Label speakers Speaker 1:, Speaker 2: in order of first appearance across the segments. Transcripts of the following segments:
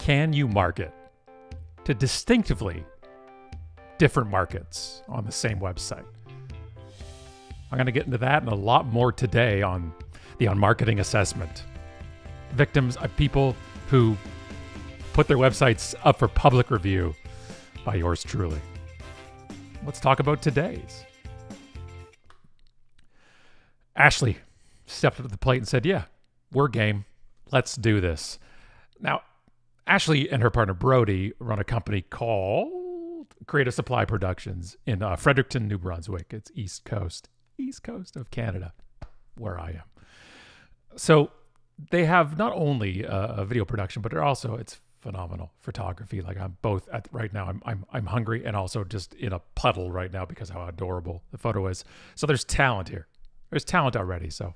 Speaker 1: can you market to distinctively different markets on the same website? I'm going to get into that and a lot more today on the UnMarketing assessment. Victims are people who put their websites up for public review by yours truly. Let's talk about today's. Ashley stepped up to the plate and said, yeah, we're game. Let's do this. Now, Ashley and her partner Brody run a company called Creative Supply Productions in Fredericton, New Brunswick. It's East Coast of Canada, where I am. So they have not only a video production, but it's phenomenal photography. Like I'm both right now. I'm hungry and also just in a puddle right now because how adorable the photo is. So there's talent here. There's talent already. So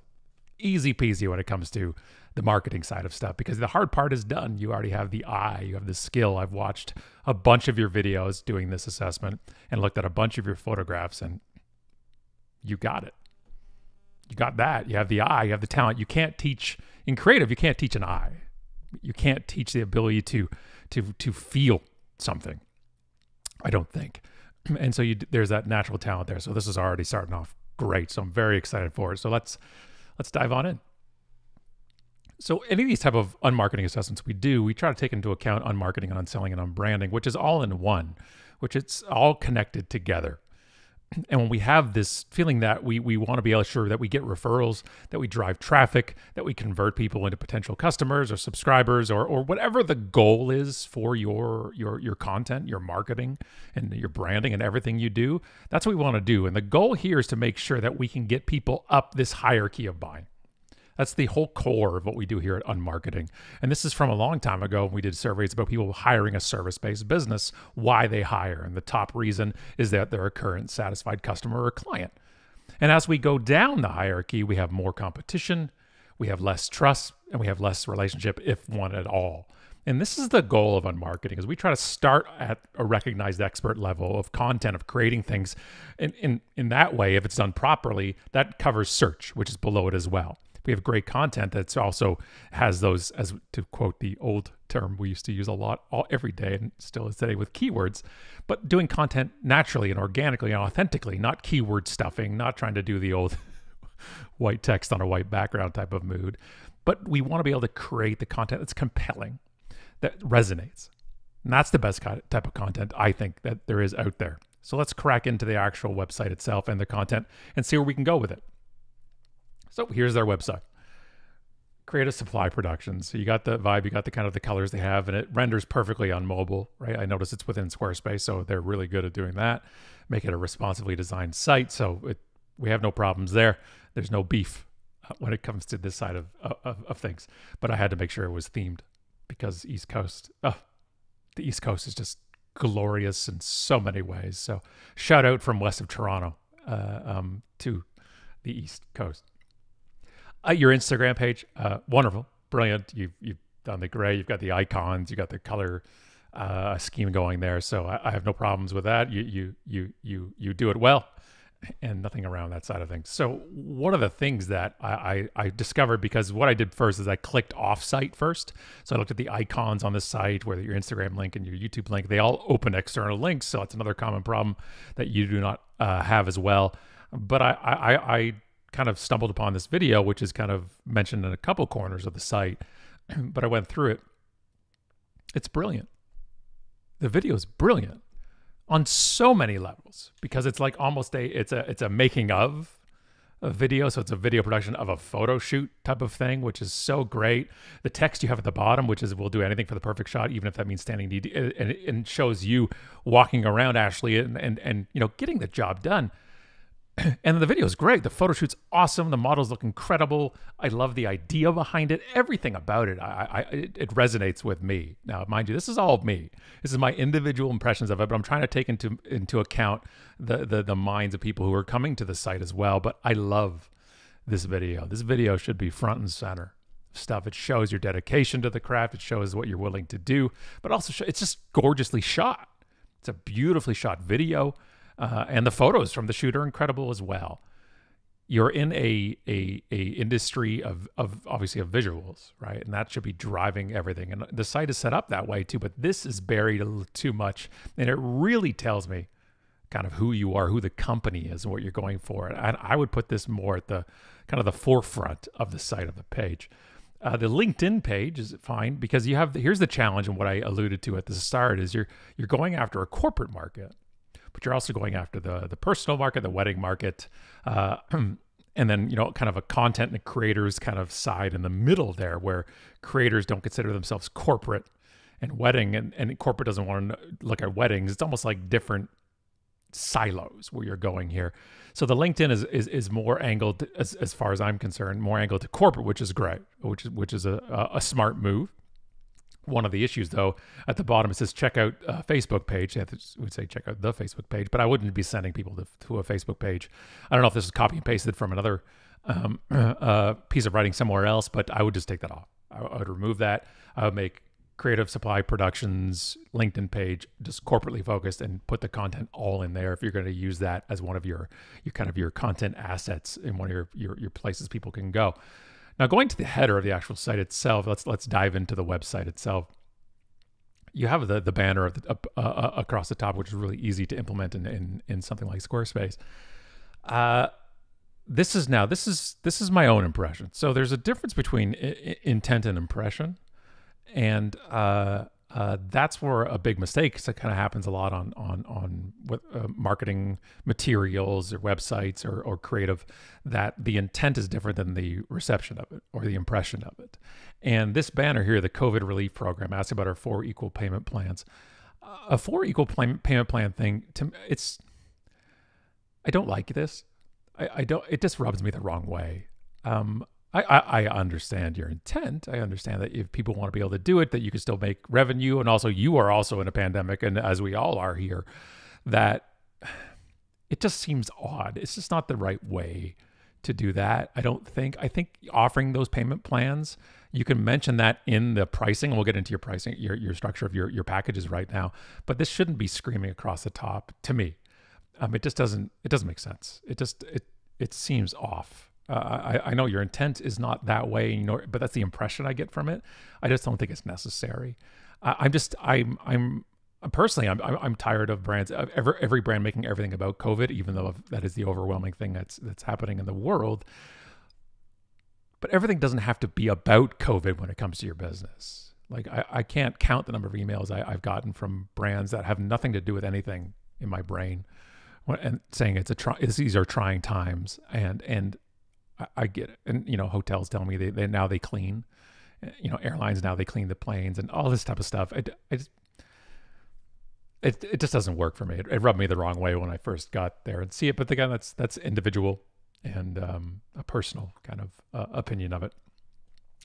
Speaker 1: easy peasy when it comes to the marketing side of stuff, because the hard part is done. You already have the eye, you have the skill. I've watched a bunch of your videos doing this assessment and looked at a bunch of your photographs, and you got it. You got that. You have the eye, you have the talent. You can't teach in creative. You can't teach an eye. You can't teach the ability to feel something, I don't think. And so there's that natural talent there. So this is already starting off great. So I'm very excited for it. So let's dive on in. So any of these type of unmarketing assessments we try to take into account unmarketing and unselling and unbranding, which is all in one, which it's all connected together. And when we have this feeling that we want to be able to ensure that we get referrals, that we drive traffic, that we convert people into potential customers or subscribers or whatever the goal is for your content, your marketing and your branding and everything you do, that's what we want to do. And the goal here is to make sure that we can get people up this hierarchy of buying. That's the whole core of what we do here at UnMarketing. And this is from a long time ago. We did surveys about people hiring a service-based business, why they hire. And the top reason is that they're a current satisfied customer or client. And as we go down the hierarchy, we have more competition, we have less trust, and we have less relationship, if one at all. And this is the goal of UnMarketing, is we try to start at a recognized expert level of content, of creating things. In that way, if it's done properly, that covers search, which is below it as well. We have great content that's also has those, as to quote the old term we used to use a lot every day and still is today with keywords, but doing content naturally and organically and authentically, not keyword stuffing, not trying to do the old white text on a white background type of mood. But we want to be able to create the content that's compelling, that resonates. And that's the best type of content I think that there is out there. So let's crack into the actual website itself and the content and see where we can go with it. So here's their website, Creative Supply Productions. So you got the vibe, you got the kind of the colors they have, and it renders perfectly on mobile, right? I notice it's within Squarespace, so they're really good at doing that. Make it a responsively designed site, so we have no problems there. There's no beef when it comes to this side of things. But I had to make sure it was themed because the East Coast is just glorious in so many ways. So shout out from west of Toronto to the East Coast. Your Instagram page, wonderful, brilliant. You've done the gray, you've got the icons, you got the color scheme going there. So I have no problems with that. You do it well, and nothing around that side of things. So one of the things that I discovered, because what I did first is I clicked off site first. So I looked at the icons on the site, whether your Instagram link and your YouTube link, they all open external links. So that's another common problem that you do not have as well. But I kind of stumbled upon this video, which is kind of mentioned in a couple corners of the site, but I went through it. It's brilliant. The video is brilliant on so many levels, because it's like almost it's a making of a video. So it's a video production of a photo shoot type of thing, which is so great. The text you have at the bottom, which is, we'll do anything for the perfect shot, even if that means standing and shows you walking around, Ashley, and getting the job done. And the video is great. The photo shoot's awesome. The models look incredible. I love the idea behind it. Everything about it, it resonates with me. Now, mind you, this is all of me. This is my individual impressions of it, but I'm trying to take into account the minds of people who are coming to the site as well. But I love this video. This video should be front and center stuff. It shows your dedication to the craft. It shows what you're willing to do, but also it's just gorgeously shot. It's a beautifully shot video. And the photos from the shoot are incredible as well. you're in a industry of obviously of visuals, right? And that should be driving everything. And the site is set up that way too, but this is buried a little too much. And it really tells me kind of who you are, who the company is, and what you're going for. And I would put this more at the kind of the forefront of the site of the page. The LinkedIn page is fine because you have, here's the challenge, and what I alluded to at the start is you're going after a corporate market, but you're also going after the personal market, the wedding market, and then, you know, kind of a content and creators kind of side in the middle there, where creators don't consider themselves corporate, and wedding and corporate doesn't want to look at weddings. It's almost like different silos where you're going here. So the LinkedIn is more angled, as far as I'm concerned, more angled to corporate, which is great, which is a smart move. One of the issues, though, at the bottom it says check out Facebook page. I would say check out the Facebook page, but I wouldn't be sending people to a Facebook page. I don't know if this is copy and pasted from another piece of writing somewhere else, but I would just take that off. I would remove that. I would make Creative Supply Productions LinkedIn page just corporately focused and put the content all in there if you're going to use that as one of your kind of your content assets in one of your places people can go. Now, going to the header of the actual site itself, let's dive into the website itself. You have the banner of across the top, which is really easy to implement in something like Squarespace. This is my own impression. So there's a difference between intent and impression. And that's where a big mistake that kind of happens a lot on what, marketing materials or websites or creative, that the intent is different than the reception of it or the impression of it. And this banner here, the COVID relief program, asks about our 4 equal payment plans. A 4 equal payment plan thing, I don't like this. I don't. It just rubs me the wrong way. I understand your intent. I understand that if people want to be able to do it, that you can still make revenue. And also you are also in a pandemic, and as we all are here, that it just seems odd. It's just not the right way to do that. I think offering those payment plans, you can mention that in the pricing, and we'll get into your pricing, your structure of your packages right now, but this shouldn't be screaming across the top to me. It just doesn't make sense. It seems off. I know your intent is not that way, you know, but that's the impression I get from it. I just don't think it's necessary. I'm tired of brands, every brand making everything about COVID, even though that is the overwhelming thing that's happening in the world. But everything doesn't have to be about COVID when it comes to your business. Like I can't count the number of emails I've gotten from brands that have nothing to do with anything in my brain, and saying these are trying times, and I get it. And, you know, hotels tell me they now they clean, you know, airlines now they clean the planes and all this type of stuff. It just doesn't work for me. It rubbed me the wrong way when I first got there and see it. But again, that's individual and a personal kind of opinion of it.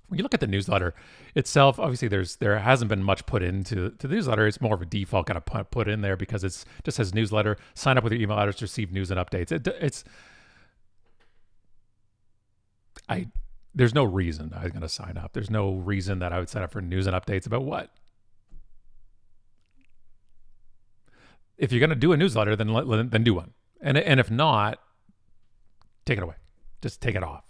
Speaker 1: When you look at the newsletter itself, obviously there hasn't been much put into the newsletter. It's more of a default kind of put in there because it's just says newsletter, sign up with your email address to receive news and updates. There's no reason I was going to sign up. There's no reason that I would sign up for news and updates about what? If you're going to do a newsletter, then do one. And if not, take it away. Just take it off.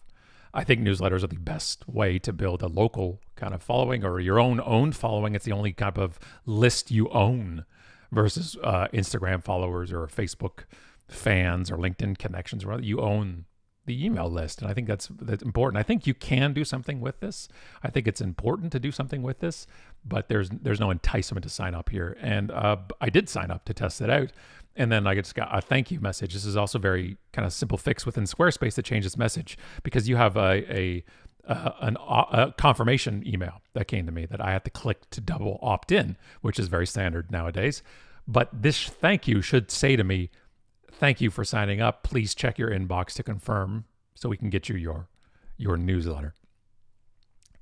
Speaker 1: I think newsletters are the best way to build a local kind of following or your own following. It's the only type of list you own versus Instagram followers or Facebook fans or LinkedIn connections. You own the email list. And I think that's important. I think you can do something with this. I think it's important to do something with this, but there's no enticement to sign up here. And I did sign up to test it out. And then I just got a thank you message. This is also very kind of simple fix within Squarespace to change this message, because you have a confirmation email that came to me that I had to click to double opt in, which is very standard nowadays. But this thank you should say to me, thank you for signing up. Please check your inbox to confirm so we can get you your newsletter.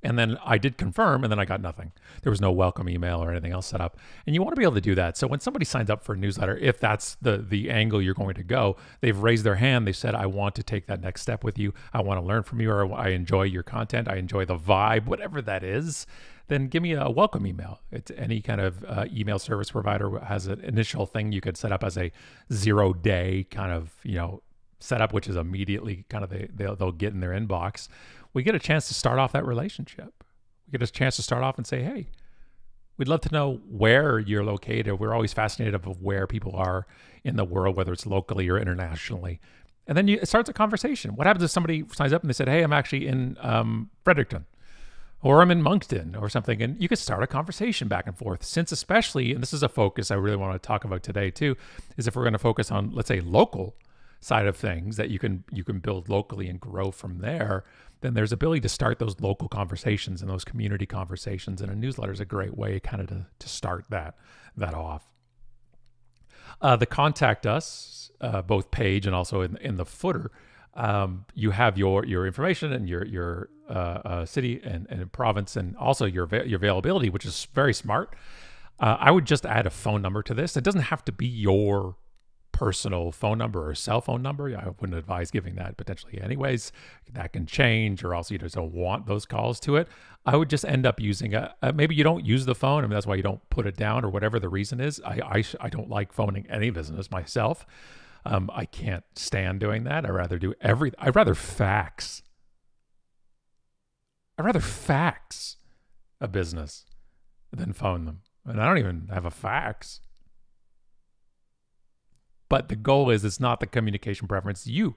Speaker 1: And then I did confirm, and then I got nothing. There was no welcome email or anything else set up. And you want to be able to do that. So when somebody signs up for a newsletter, if that's the angle you're going to go, they've raised their hand. They said, I want to take that next step with you. I want to learn from you, or I enjoy your content. I enjoy the vibe, whatever that is. Then give me a welcome email. It's any kind of email service provider has an initial thing you could set up as a 0-day kind of, set up, which is immediately kind of they'll get in their inbox, we get a chance to start off that relationship. We get a chance to start off and say, hey, we'd love to know where you're located. We're always fascinated of where people are in the world, whether it's locally or internationally. And then it starts a conversation. What happens if somebody signs up and they said, hey, I'm actually in Fredericton, or I'm in Moncton or something, and you could start a conversation back and forth. Since especially, and this is a focus I really want to talk about today too, is if we're going to focus on, let's say, local side of things that you can build locally and grow from there, then there's ability to start those local conversations and those community conversations, and a newsletter is a great way kind of to start that off. The contact us, both page and also in the footer, you have your information and your city and province, and also your availability, which is very smart. I would just add a phone number to this. It doesn't have to be your personal phone number or cell phone number. I wouldn't advise giving that potentially anyways. That can change, or also you just don't want those calls to it. I would just end up using maybe you don't use the phone. I mean, that's why you don't put it down or whatever the reason is. I don't like phoning any business myself. I can't stand doing that. I'd rather fax. I'd rather fax a business than phone them. And I don't even have a fax. But the goal is, it's not the communication preference you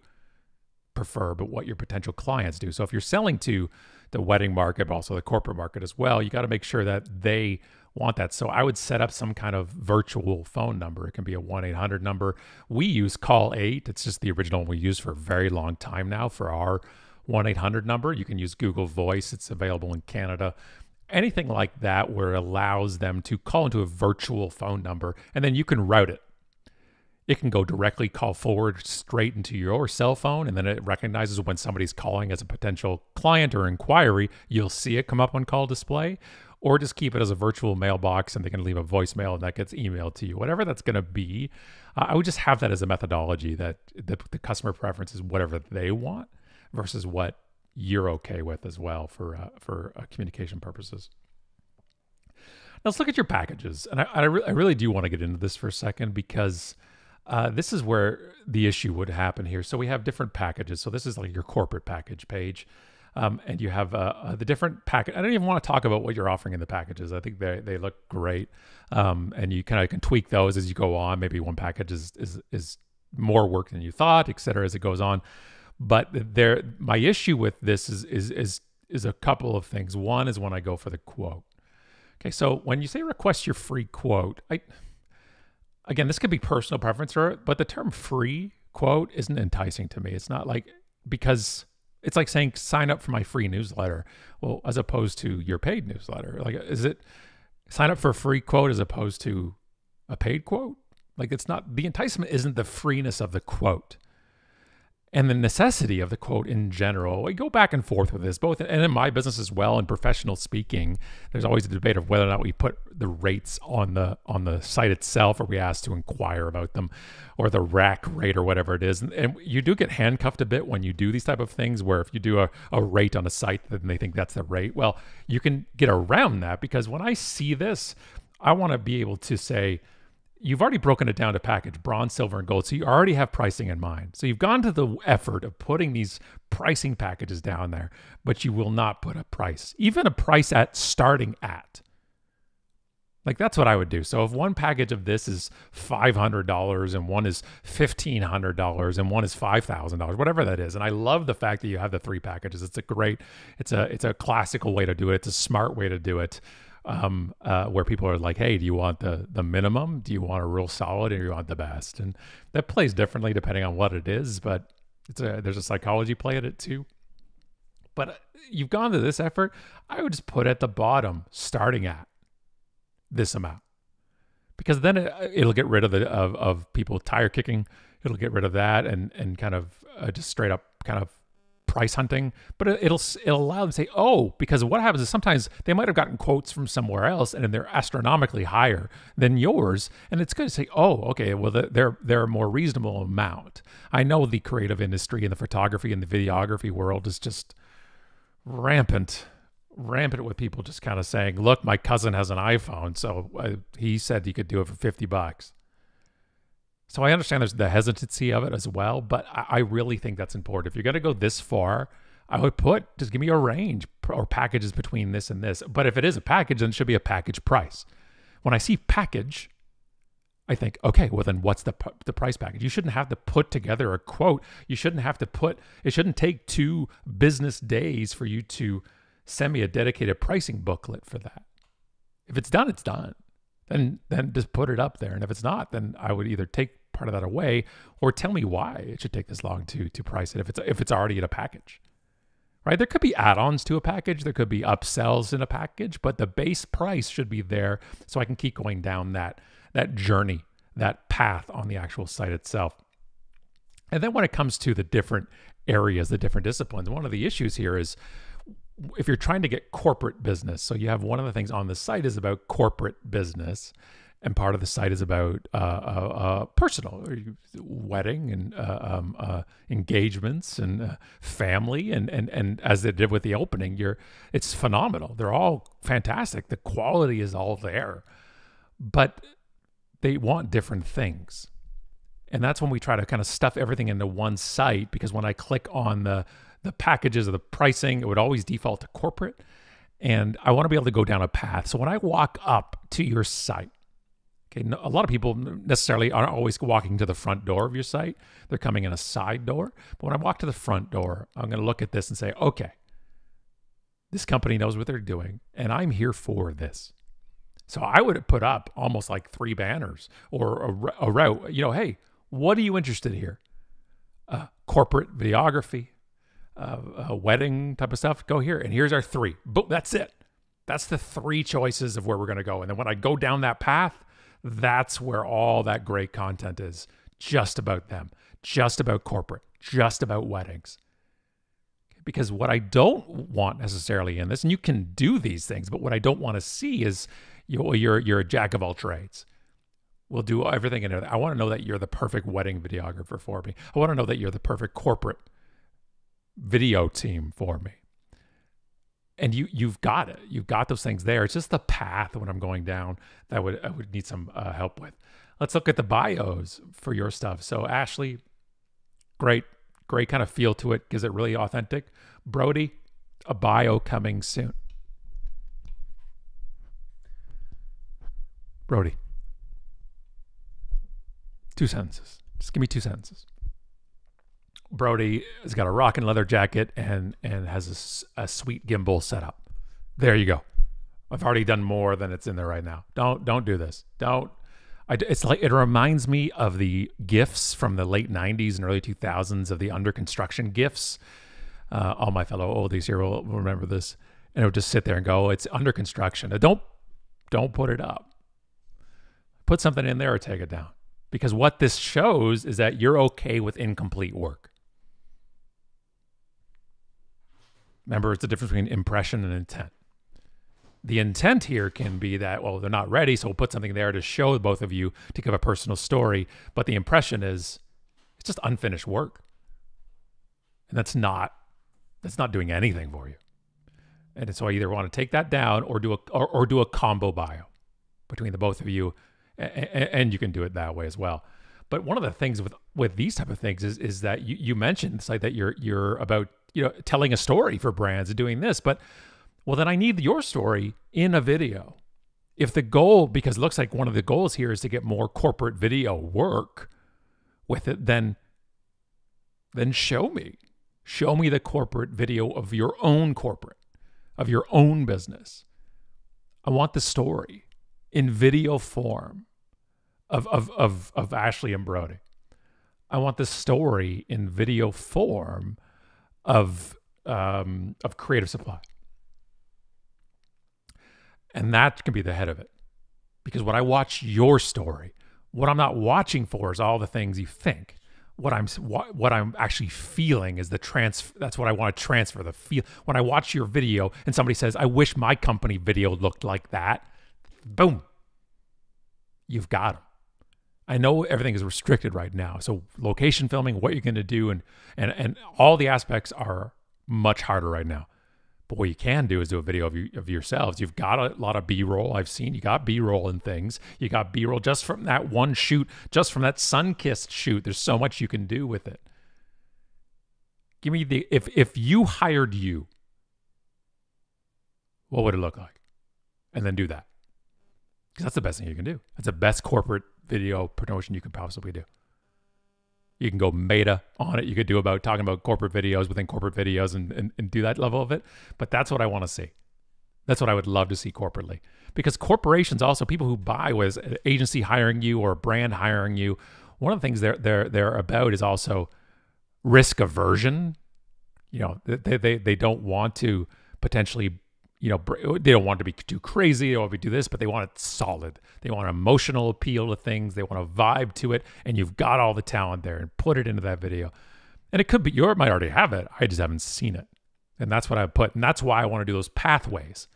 Speaker 1: prefer, but what your potential clients do. So if you're selling to the wedding market, but also the corporate market as well, you got to make sure that they want that. So I would set up some kind of virtual phone number. It can be a 1-800 number. We use Call 8. It's just the original one we use for a very long time now for our 1-800 number. You can use Google Voice. It's available in Canada. Anything like that where it allows them to call into a virtual phone number, and then you can route it. It can go directly call forward straight into your cell phone, and then it recognizes when somebody's calling as a potential client or inquiry. You'll see it come up on call display, or just keep it as a virtual mailbox and they can leave a voicemail and that gets emailed to you. Whatever that's going to be, I would just have that as a methodology, that the customer preference is whatever they want versus what you're okay with as well for communication purposes. Now let's look at your packages. And I really do want to get into this for a second, because this is where the issue would happen here. So we have different packages. So this is like your corporate package page. And you have the different package. I don't even want to talk about what you're offering in the packages. I think they look great. And you kind of can tweak those as you go on. Maybe one package is more work than you thought, et cetera, as it goes on. But my issue with this is a couple of things. One is when I go for the quote. Okay, so when you say request your free quote, again, this could be personal preference, but the term free quote isn't enticing to me. It's not like, because it's like saying sign up for my free newsletter. Well, as opposed to your paid newsletter. Like, is it sign up for a free quote as opposed to a paid quote? Like, it's not, the enticement isn't the freeness of the quote and the necessity of the quote in general. We go back and forth with this, both and in my business as well. In professional speaking, there's always a debate of whether or not we put the rates on the site itself, or we ask to inquire about them, or the rack rate or whatever it is. And you do get handcuffed a bit when you do these type of things, where if you do a rate on a site, then they think that's the rate. Well, you can get around that, because when I see this, I want to be able to say, you've already broken it down to package, bronze, silver, and gold. So you already have pricing in mind. So you've gone to the effort of putting these pricing packages down there, but you will not put a price, even a price at starting at. Like, that's what I would do. So if one package of this is $500 and one is $1,500 and one is $5,000, whatever that is. And I love the fact that you have the three packages. It's a classical way to do it. It's a smart way to do it. Where people are like, hey, do you want the minimum? Do you want a real solid, or do you want the best? And that plays differently depending on what it is, but there's a psychology play at it too. But you've gone to this effort. I would just put at the bottom, starting at this amount, because then it'll get rid of people tire kicking. It'll get rid of that and kind of just straight up kind of price hunting. But it'll allow them to say, oh, because what happens is sometimes they might have gotten quotes from somewhere else and they're astronomically higher than yours, and it's going to say, oh, okay, well, they're a more reasonable amount. I know the creative industry and the photography and the videography world is just rampant with people just kind of saying, look, my cousin has an iPhone, so he said he could do it for $50. So I understand there's the hesitancy of it as well, but I really think that's important. If you're going to go this far, I would just give me a range or packages between this and this. But if it is a package, then it should be a package price. When I see package, I think, okay, well then what's the price package? You shouldn't have to put together a quote. You shouldn't have to it shouldn't take 2 business days for you to send me a dedicated pricing booklet for that. If it's done, it's done. Then just put it up there. And if it's not, then I would either take part of that away or tell me why it should take this long to price it if it's already in a package. Right? There could be add-ons to a package. There could be upsells in a package, but the base price should be there so I can keep going down that journey, that path on the actual site itself. And then when it comes to the different areas, the different disciplines, one of the issues here is if you're trying to get corporate business, so you have one of the things on the site is about corporate business, and part of the site is about personal, wedding and engagements and family, and as they did with the opening, it's phenomenal. They're all fantastic. The quality is all there, but they want different things. And that's when we try to kind of stuff everything into one site, because when I click on the packages or the pricing, it would always default to corporate. And I want to be able to go down a path. So when I walk up to your site, okay, a lot of people necessarily aren't always walking to the front door of your site. They're coming in a side door. But when I walk to the front door, I'm going to look at this and say, okay, this company knows what they're doing, and I'm here for this. So I would put up almost like 3 banners or a route. Hey, what are you interested in here? Corporate videography, a wedding type of stuff. Go here, and here's our 3. Boom, that's it. That's the 3 choices of where we're going to go. And then when I go down that path, that's where all that great content is. Just about them, just about corporate, just about weddings. Because what I don't want necessarily in this, and you can do these things, but what I don't want to see is you're a jack of all trades. We'll do everything in it. I want to know that you're the perfect wedding videographer for me. I want to know that you're the perfect corporate video team for me. And you've got it. You've got those things there. It's just the path when I'm going down that I would need some help with. Let's look at the bios for your stuff. So Ashley, great kind of feel to it. Gives it really authentic. Brody, a bio coming soon. Brody, 2 sentences. Just give me 2 sentences. Brody has got a rockin' leather jacket and has a sweet gimbal setup. There you go. I've already done more than it's in there right now. Don't do this. It's like, it reminds me of the GIFs from the late 90s and early 2000s of the under construction GIFs. All my fellow oldies here will remember this. And it would just sit there and go, it's under construction. Don't put it up. Put something in there or take it down. Because what this shows is that you're okay with incomplete work. Remember, it's the difference between impression and intent. The intent here can be that, well, they're not ready, so we'll put something there to show both of you to give a personal story. But the impression is it's just unfinished work. And that's not doing anything for you. And so I either want to take that down or do a combo bio between the both of you. And you can do it that way as well. But one of the things with these type of things is that you mentioned it's like that you're about telling a story for brands and doing this, but well, then I need your story in a video. If the goal, because it looks like one of the goals here is to get more corporate video work with it, then show me the corporate video of your own business. I want the story in video form of Ashley and Brody. I want the story in video form of Creative Supply. And that can be the head of it. Because when I watch your story, what I'm not watching for is all the things you think. What I'm actually feeling is that's what I want to transfer, the feel. When I watch your video and somebody says, I wish my company video looked like that, boom, you've got them. I know everything is restricted right now. So location filming, what you're going to do, and all the aspects are much harder right now. But what you can do is do a video of yourselves. You've got a lot of B-roll. I've seen you got B-roll and things. You got B-roll just from that one shoot, just from that sun-kissed shoot. There's so much you can do with it. Give me if you hired you, what would it look like? And then do that. Because that's the best thing you can do. That's the best corporate video promotion you can possibly do. You can go meta on it. You could do talking about corporate videos within corporate videos and do that level of it. But that's what I want to see. That's what I would love to see corporately. Because corporations also, people who buy, with an agency hiring you or a brand hiring you, one of the things they're about is also risk aversion. You know, they don't want to potentially, you know, they don't want to be too crazy. They don't want to do this, but they want it solid. They want emotional appeal to things. They want a vibe to it. And you've got all the talent there, and put it into that video. And it could be, you might already have it. I just haven't seen it. And that's what I put. And that's why I want to do those pathways.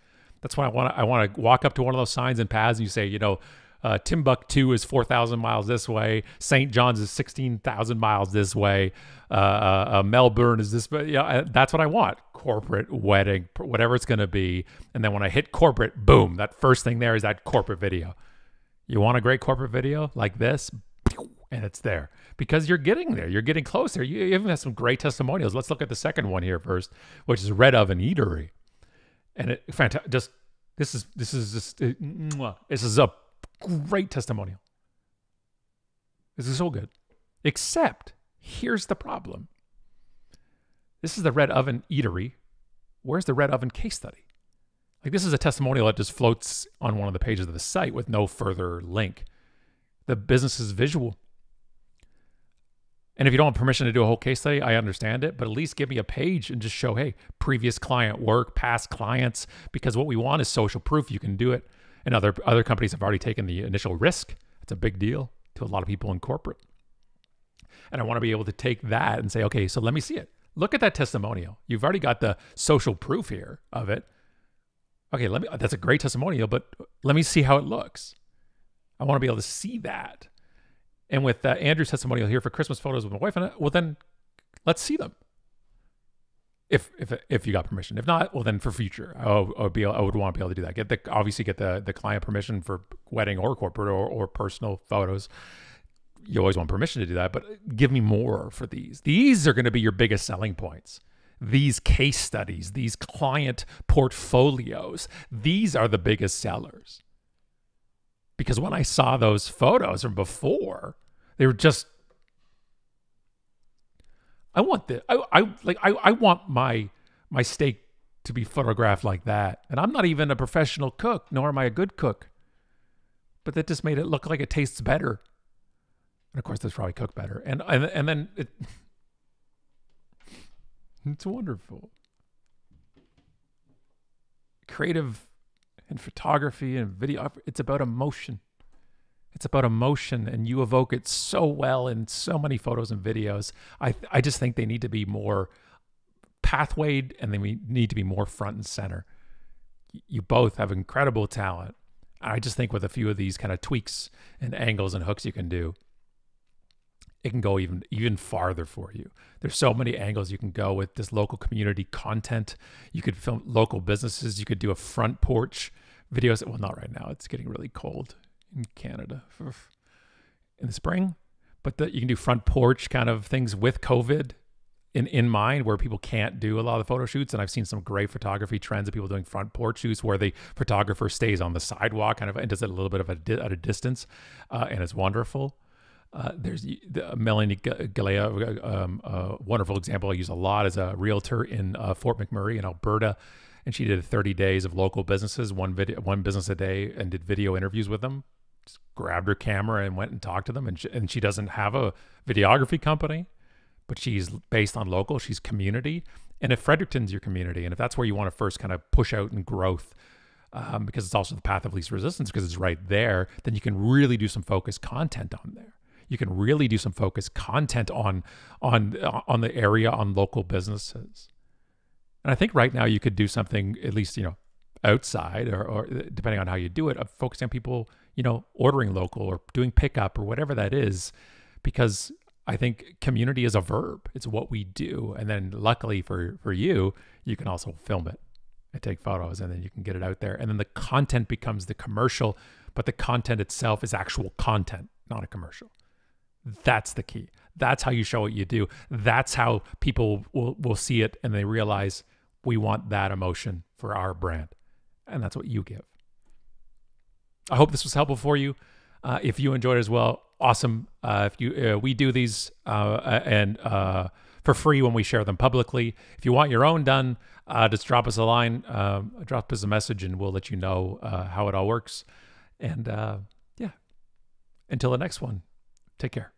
Speaker 1: That's why I want to walk up to one of those signs and paths, and you say, you know, Timbuktu is 4,000 miles this way. St. John's is 16,000 miles this way. Melbourne is this way. Yeah, that's what I want. Corporate, wedding, whatever it's going to be. And then when I hit corporate, boom, that first thing there is that corporate video. You want a great corporate video like this? And it's there. Because you're getting there. You're getting closer. You even have some great testimonials. Let's look at the second one here first, which is Red Oven Eatery. And it fantastic. This is a great testimonial. This is so good. Except, here's the problem. This is the Red Oven Eatery. Where's the Red Oven case study? Like, this is a testimonial that just floats on one of the pages of the site with no further link. The business is visual. And if you don't have permission to do a whole case study, I understand it, but at least give me a page and just show, hey, previous client work, past clients, because what we want is social proof. You can do it. And other companies have already taken the initial risk. It's a big deal to a lot of people in corporate. And I want to be able to take that and say, okay, so let me see it. Look at that testimonial. You've already got the social proof here of it. Okay, that's a great testimonial, but let me see how it looks. I want to be able to see that. And with Andrew's testimonial here for Christmas photos with my wife, well, then let's see them. If you got permission. If not, well, then for future, I would want to be able to do that. Obviously get the client permission for wedding or corporate or personal photos. You always want permission to do that, but give me more for these. These are going to be your biggest selling points. These case studies, these client portfolios, these are the biggest sellers. Because when I saw those photos from before, they were just, I want my steak to be photographed like that. And I'm not even a professional cook, nor am I a good cook. But that just made it look like it tastes better. And of course, that's probably cooked better. And then it's wonderful. Creative and photography and video, it's about emotion. It's about emotion, and you evoke it so well in so many photos and videos. I just think they need to be more pathwayed, and they need to be more front and center. You both have incredible talent. I just think with a few of these kind of tweaks and angles and hooks you can do, it can go even farther for you. There's so many angles you can go with this local community content. You could film local businesses. You could do a front porch videos. Well, not right now. It's getting really cold in Canada in the spring. But you can do front porch kind of things with COVID in mind, where people can't do a lot of the photo shoots. And I've seen some great photography trends of people doing front porch shoots where the photographer stays on the sidewalk kind of and does it a little bit of at a distance. And it's wonderful. There's Melanie Galea, a wonderful example I use a lot as a realtor in Fort McMurray in Alberta. And she did 30 days of local businesses, one business a day, and did video interviews with them. Just grabbed her camera and went and talked to them. And she doesn't have a videography company, but she's based on local. She's community. And if Fredericton's your community, and if that's where you want to first kind of push out and growth, because it's also the path of least resistance because it's right there, then you can really do some focused content on there. You can really do some focused content on the area, on local businesses. And I think right now you could do something, at least, outside or depending on how you do it, of focusing on people, ordering local or doing pickup or whatever that is, because I think community is a verb. It's what we do. And then luckily for you, you can also film it. and take photos, and then you can get it out there. And then the content becomes the commercial, but the content itself is actual content, not a commercial. That's the key. That's how you show what you do. That's how people will see it and they realize we want that emotion for our brand. And that's what you give. I hope this was helpful for you. If you enjoyed it as well, awesome. If you we do these for free when we share them publicly. If you want your own done, just drop us a line, drop us a message, and we'll let you know how it all works. And yeah, until the next one, take care.